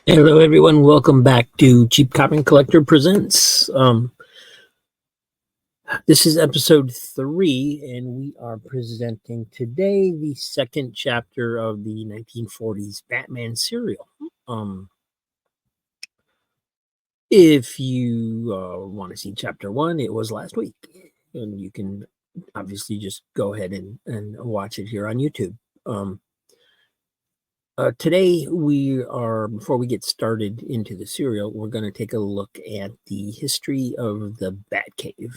Hello, everyone. Welcome back to Cheap Comic Collector Presents. This is episode 3, and we are presenting today the second chapter of the 1940s Batman serial. If you want to see chapter 1, it was last week, and you can obviously just go ahead and watch it here on YouTube. Today, before we get started into the serial, we're going to take a look at the history of the Batcave.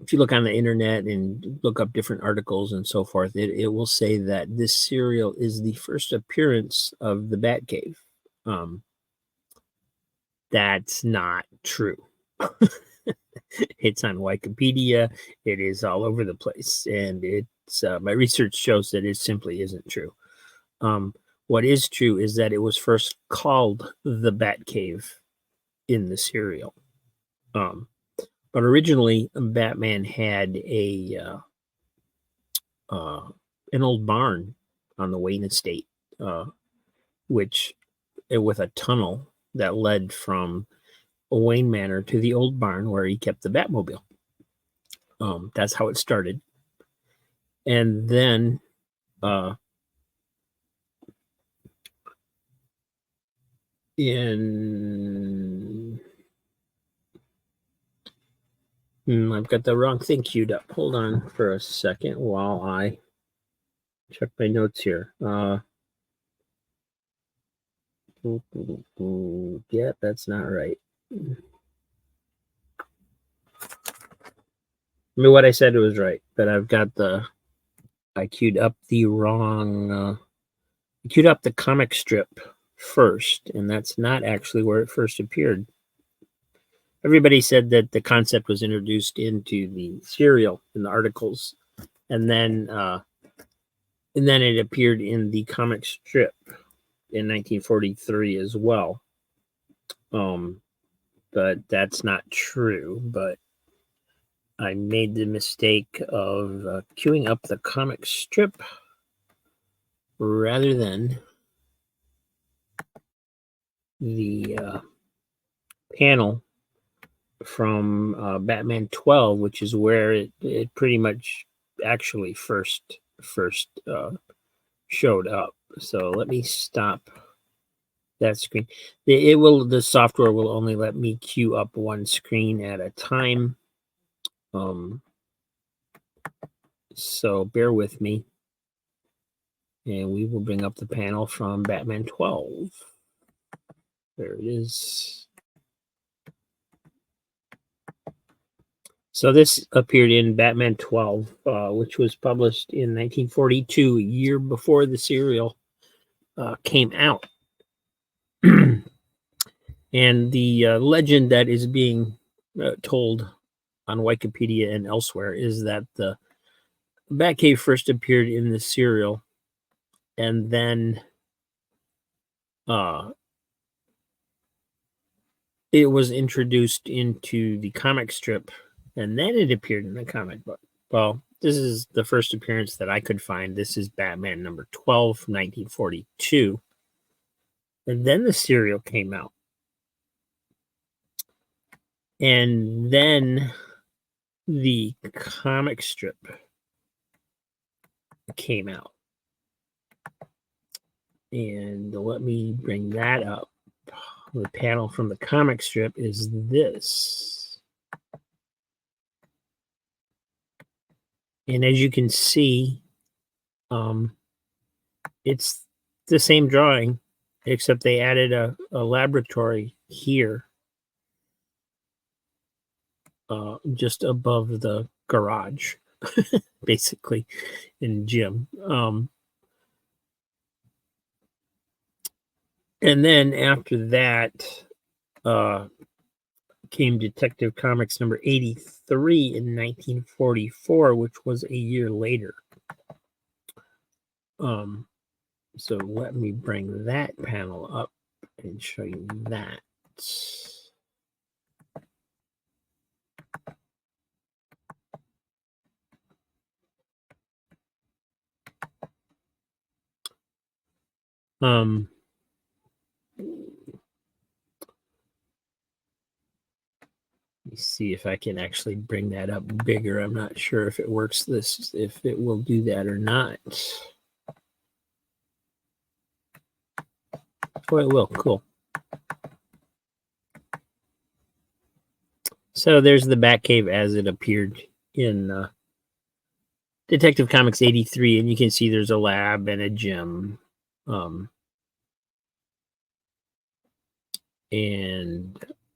If you look on the internet and look up different articles and so forth, it will say that this serial is the first appearance of the Batcave. That's not true. It's on Wikipedia. It is all over the place, and my research shows that it simply isn't true. What is true is that it was first called the Batcave in the serial. But originally, Batman had an old barn on the Wayne estate, with a tunnel that led from Wayne Manor to the old barn where he kept the Batmobile. That's how it started. And then I've got the wrong thing queued up. Hold on for a second while I check my notes here. Yeah, that's not right. I mean, what I said was right, but I queued up the wrong, I queued up the comic strip first, and that's not actually where it first appeared. Everybody said that the concept was introduced into the serial in the articles, and then it appeared in the comic strip in 1943 as well. But that's not true. But I made the mistake of queuing up the comic strip rather than the panel from Batman 12, which is where it pretty much actually first showed up. So let me stop that screen. The software will only let me queue up one screen at a time. So bear with me, and we will bring up the panel from Batman 12. There it is. So this appeared in Batman 12, which was published in 1942, a year before the serial came out. And the legend that is being told on Wikipedia and elsewhere is that the Batcave first appeared in the serial, and then it was introduced into the comic strip, and then it appeared in the comic book. Well, this is the first appearance that I could find. This is Batman number 12, 1942. And then the serial came out. And then the comic strip came out. And let me bring that up. The panel from the comic strip is this. And as you can see, it's the same drawing, except they added a laboratory here, just above the garage, basically, in gym. And then after that came Detective Comics number 83 in 1944, which was a year later. So let me bring that panel up and show you that. Um, let me see if I can actually bring that up bigger. I'm not sure if it works if it will do that or not. Oh, it will. Cool. So there's the Batcave as it appeared in Detective Comics 83, and you can see there's a lab and a gym.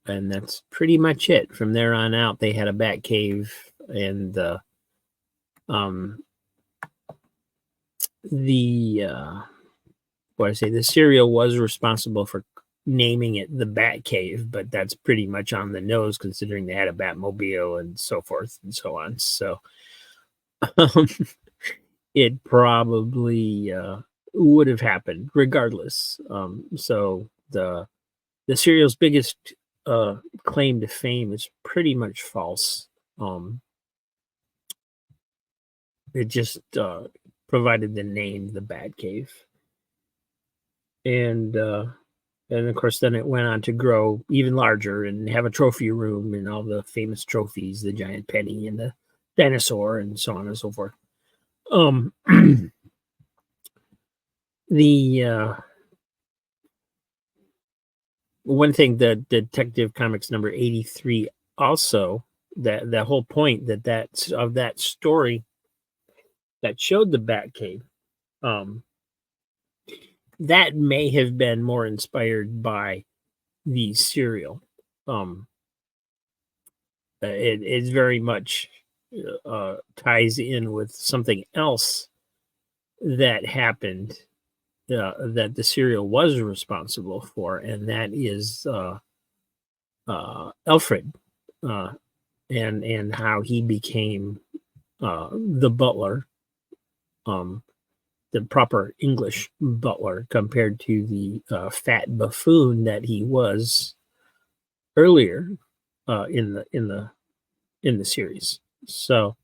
And that's pretty much it. From there on out, they had a Batcave, and the serial was responsible for naming it the Batcave, but that's pretty much on the nose considering they had a Batmobile and so forth and so on. So it probably would have happened regardless. So the serial's biggest claim to fame is pretty much false. It just provided the name the Batcave. And of course, then it went on to grow even larger and have a trophy room and all the famous trophies, the giant penny and the dinosaur and so on and so forth. The one thing that Detective Comics number 83 also, that the whole point that's of that story that showed the Batcave, that may have been more inspired by the serial. It very much ties in with something else that happened that the serial was responsible for, and that is Alfred and how he became the butler, the proper English butler, compared to the fat buffoon that he was earlier in the series. So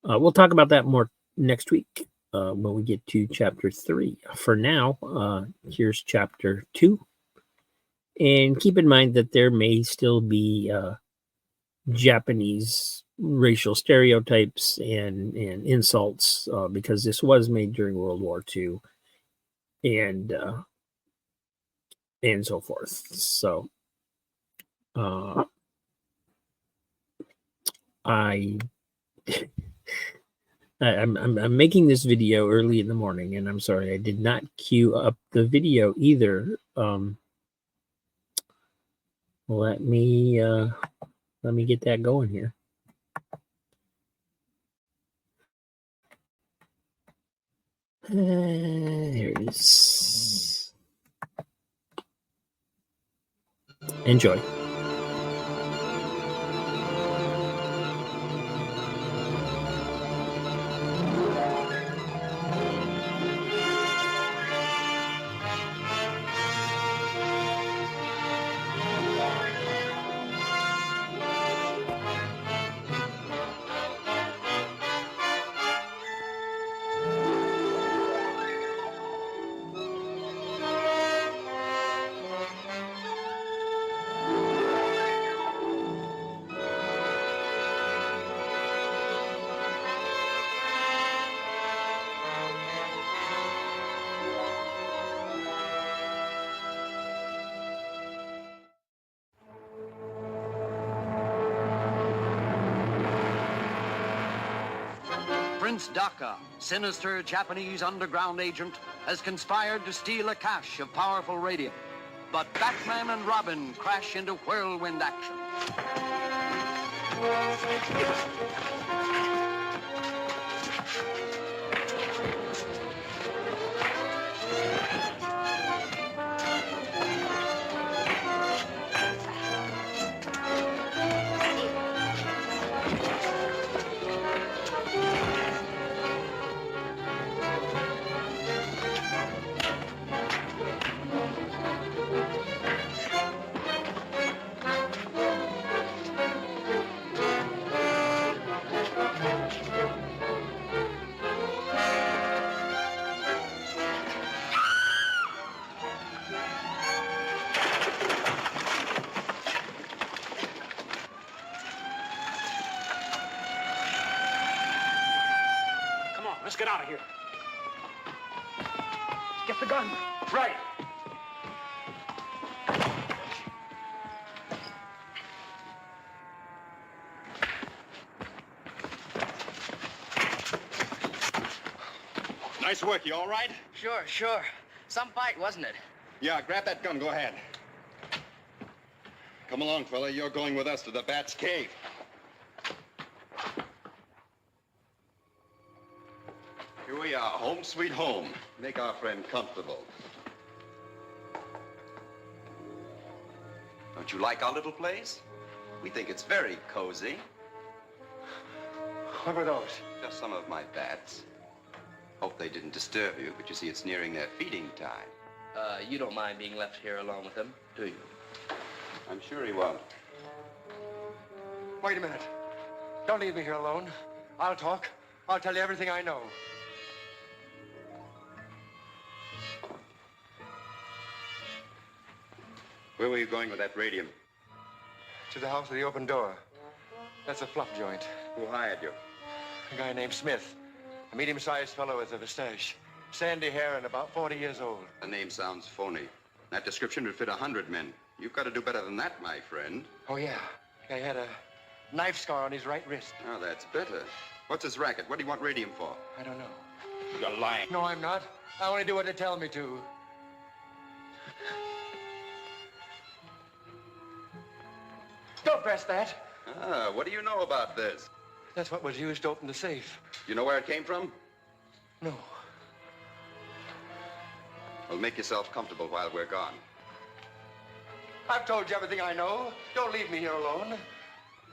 we'll talk about that more next week when we get to chapter 3. For now, here's chapter 2. And keep in mind that there may still be Japanese racial stereotypes and insults because this was made during World War II and so forth. So I'm making this video early in the morning, and I'm sorry I did not queue up the video either. Let me get that going here. There it is. Enjoy. Prince Daka, sinister Japanese underground agent, has conspired to steal a cache of powerful radium. But Batman and Robin crash into whirlwind action. get out of here. Get the gun. Right. Nice work. You all right? Sure. Some fight, wasn't it? Yeah, grab that gun. Go ahead. Come along, fella. You're going with us to the Bat's cave. Here we are. Home sweet home. Make our friend comfortable. Don't you like our little place? We think it's very cozy. What were those? Just some of my bats. Hope they didn't disturb you, but you see it's nearing their feeding time. You don't mind being left here alone with them, do you? I'm sure he won't. Wait a minute. Don't leave me here alone. I'll talk. I'll tell you everything I know. Where were you going with that radium? To the house with the open door. That's a flop joint. Who hired you? A guy named Smith. A medium-sized fellow with a mustache. Sandy hair and about 40 years old. The name sounds phony. That description would fit 100 men. You've got to do better than that, my friend. Oh, yeah. He had a knife scar on his right wrist. Oh, that's better. What's his racket? What do you want radium for? I don't know. You're lying. No, I'm not. I only do what they tell me to. Don't press that. Ah, what do you know about this? That's what was used to open the safe. You know where it came from? No. Well, make yourself comfortable while we're gone. I've told you everything I know. Don't leave me here alone.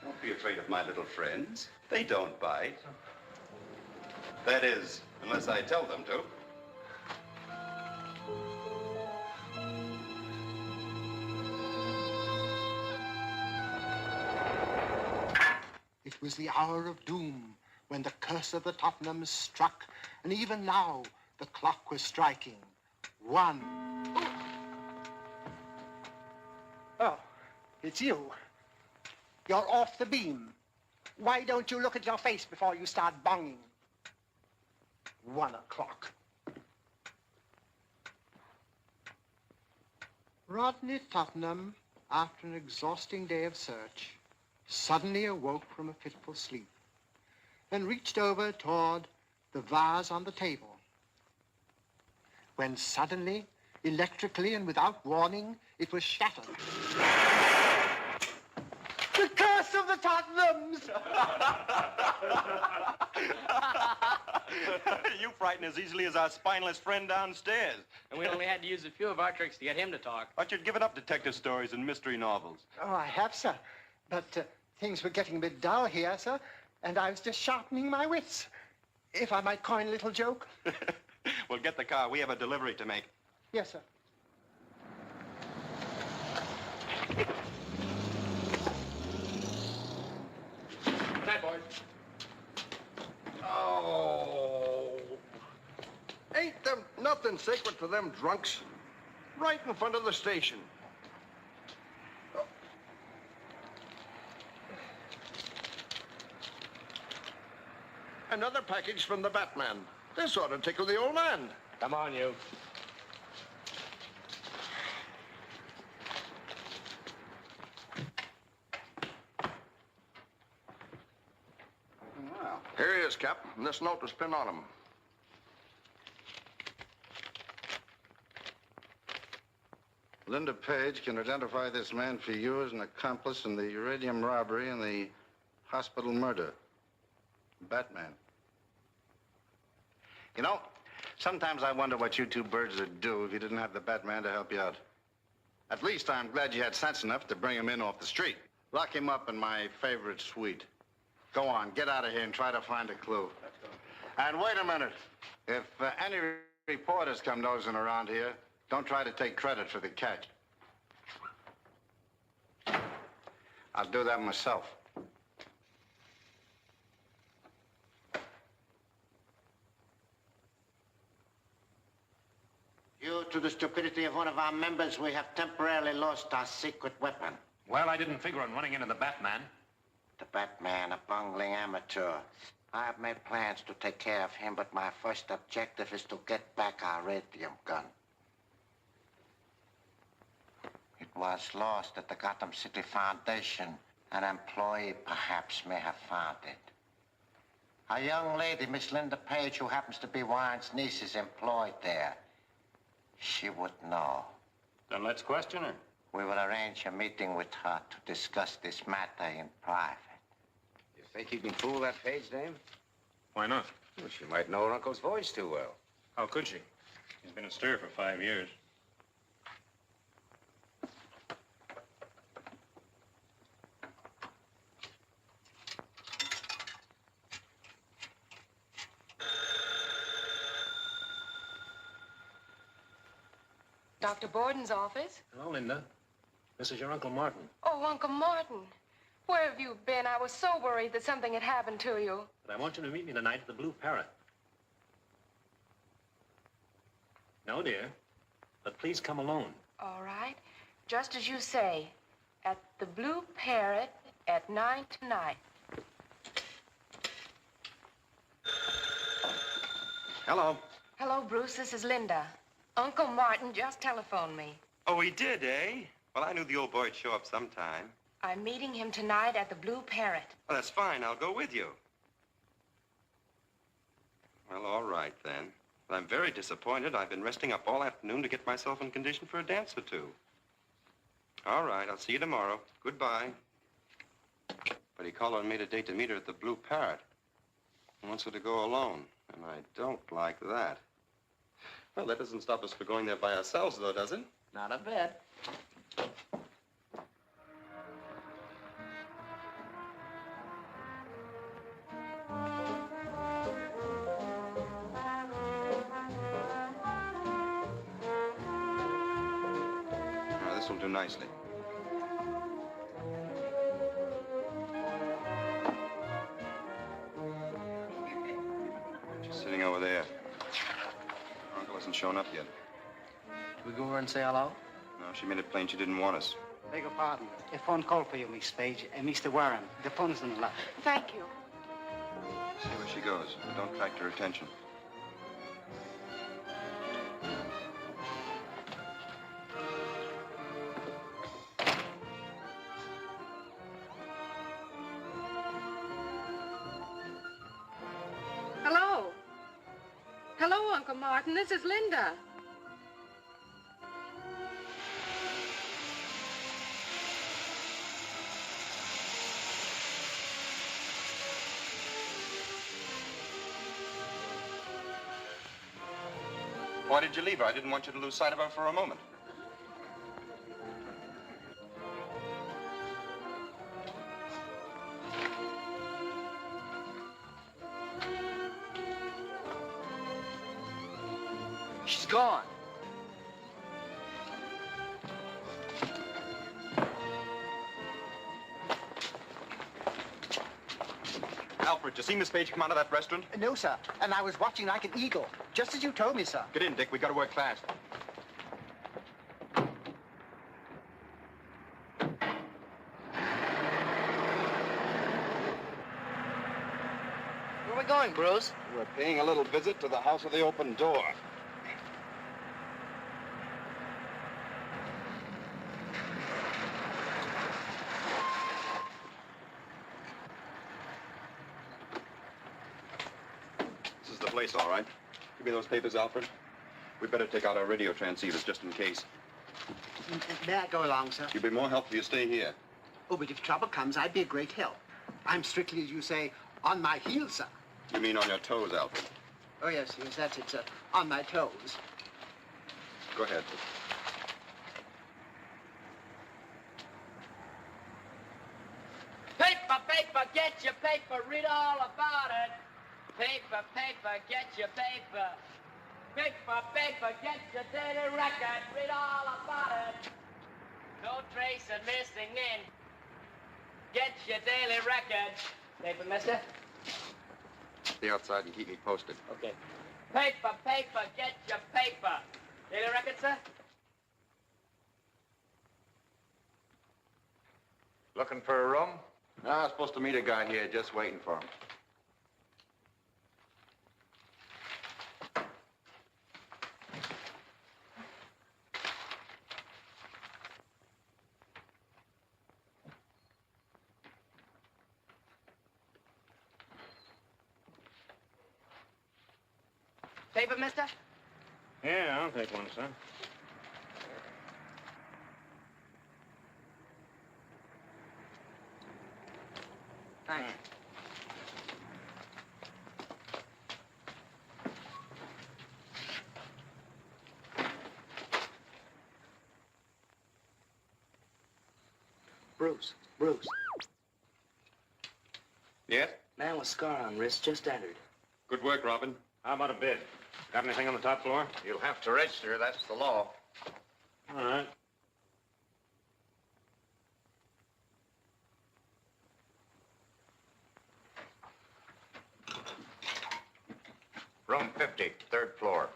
Don't be afraid of my little friends. They don't bite. That is, unless I tell them to. It was the hour of doom when the curse of the Tottenhams struck, and even now the clock was striking. 1. Oh, it's you. You're off the beam. Why don't you look at your face before you start bonging? 1 o'clock. Rodney Tottenham, after an exhausting day of search, suddenly awoke from a fitful sleep and reached over toward the vase on the table, when suddenly, electrically and without warning, it was shattered. The curse of the Tottenhams! You frighten as easily as our spineless friend downstairs. And we only had to use a few of our tricks to get him to talk. Thought you'd given up detective stories and mystery novels. Oh, I have, sir. But things were getting a bit dull here, sir, and I was just sharpening my wits. If I might coin a little joke. Well, get the car. We have a delivery to make. Yes, sir. Night, boys. Oh. Ain't there nothing sacred to them drunks? Right in front of the station. Oh. Another package from the Batman. This ought to tickle the old man. Come on, you. Wow. Here he is, Cap. And this note was pinned on him. Linda Page can identify this man for you as an accomplice in the uranium robbery and the hospital murder. Batman. You know, sometimes I wonder what you two birds would do if you didn't have the Batman to help you out. At least I'm glad you had sense enough to bring him in off the street. Lock him up in my favorite suite. Go on, get out of here and try to find a clue. And wait a minute. If any reporters come nosing around here, don't try to take credit for the catch. I'll do that myself. Due to the stupidity of one of our members, we have temporarily lost our secret weapon. Well, I didn't figure on running into the Batman. The Batman, a bungling amateur. I have made plans to take care of him, but my first objective is to get back our radium gun. It was lost at the Gotham City Foundation. An employee perhaps may have found it. A young lady, Miss Linda Page, who happens to be Warren's niece, is employed there. She would know. Then let's question her. We will arrange a meeting with her to discuss this matter in private. You think you can fool that Page dame? Why not? Well, she might know her uncle's voice too well. How could she? He's been in stir for 5 years. Dr. Borden's office? Hello, Linda. This is your Uncle Martin. Oh, Uncle Martin. Where have you been? I was so worried that something had happened to you. But I want you to meet me tonight at the Blue Parrot. No, dear. But please come alone. All right. Just as you say. At the Blue Parrot at 9 tonight. Hello. Hello, Bruce. This is Linda. Uncle Martin just telephoned me. Oh, he did, eh? Well, I knew the old boy'd show up sometime. I'm meeting him tonight at the Blue Parrot. Well, that's fine. I'll go with you. Well, all right, then. But I'm very disappointed. I've been resting up all afternoon to get myself in condition for a dance or two. All right, I'll see you tomorrow. Goodbye. But he called on me today to meet her at the Blue Parrot. He wants her to go alone, and I don't like that. Well, that doesn't stop us from going there by ourselves, though, does it? Not a bit. Now, this will do nicely. She's sitting over there. Her uncle hasn't shown up yet. We go over and say hello? No, she made it plain she didn't want us. Beg your pardon. A phone call for you, Miss Page. Mr. Warren. The phone's on the line. Thank you. See where she goes. Don't attract her attention. Hello. Hello, Uncle Martin. This is Linda. Why did you leave her? I didn't want you to lose sight of her for a moment. She's gone. Alfred, did you see Miss Page come out of that restaurant? No, sir. And I was watching like an eagle, just as you told me, sir. Get in, Dick. We got to work fast. Where are we going, Bruce? We're paying a little visit to the House of the Open Door. This is the place, all right. Give me those papers, Alfred. We better take out our radio transceivers just in case. May I go along, sir? You'd be more helpful if you stay here. Oh, but if trouble comes, I'd be a great help. I'm strictly, as you say, on my heels, sir. You mean on your toes, Alfred? Oh, yes, that's it, sir. On my toes. Go ahead. Paper, paper, get your paper, read all about it. Paper, paper, get your paper. Paper, paper, get your daily record, read all about it. No trace of missing in. Get your daily record. Paper, mister? Stay outside and keep me posted. Okay. Paper, paper, get your paper. Daily record, sir? Looking for a room? No, I was supposed to meet a guy here, just waiting for him. Paper, mister? Yeah, I'll take one, son. Thanks. Bruce. Yes? Man with scar on wrist just entered. Good work, Robin. How about a bid? Got anything on the top floor? You'll have to register. That's the law. All right. Room 50, third floor.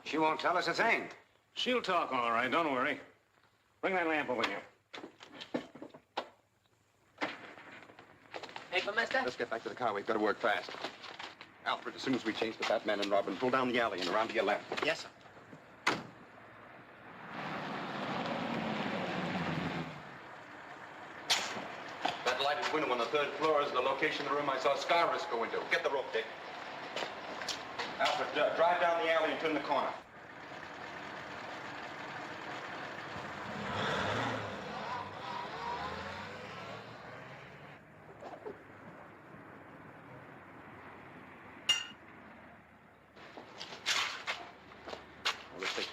She won't tell us a thing. She'll talk all right, don't worry. Bring that lamp over here. Paper, mister? Let's get back to the car. We've got to work fast. Alfred, as soon as we change to Batman and Robin, pull down the alley and around to your left. Yes, sir. That lighted window on the third floor is the location of the room I saw Scarus go into. Get the rope, Dick. Alfred, drive down the alley and turn the corner. Let's take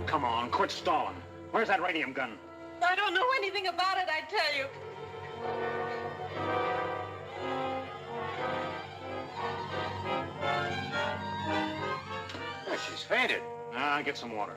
Come on, quit stalling. Where's that radium gun? I don't know anything about it, I tell you. Oh, she's fainted. Get some water.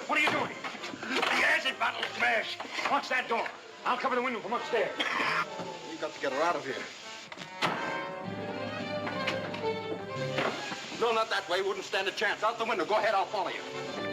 What are you doing? The acid bottle smashed. Watch that door. I'll cover the window from upstairs. We've got to get her out of here. No, not that way. Wouldn't stand a chance. Out the window. Go ahead. I'll follow you.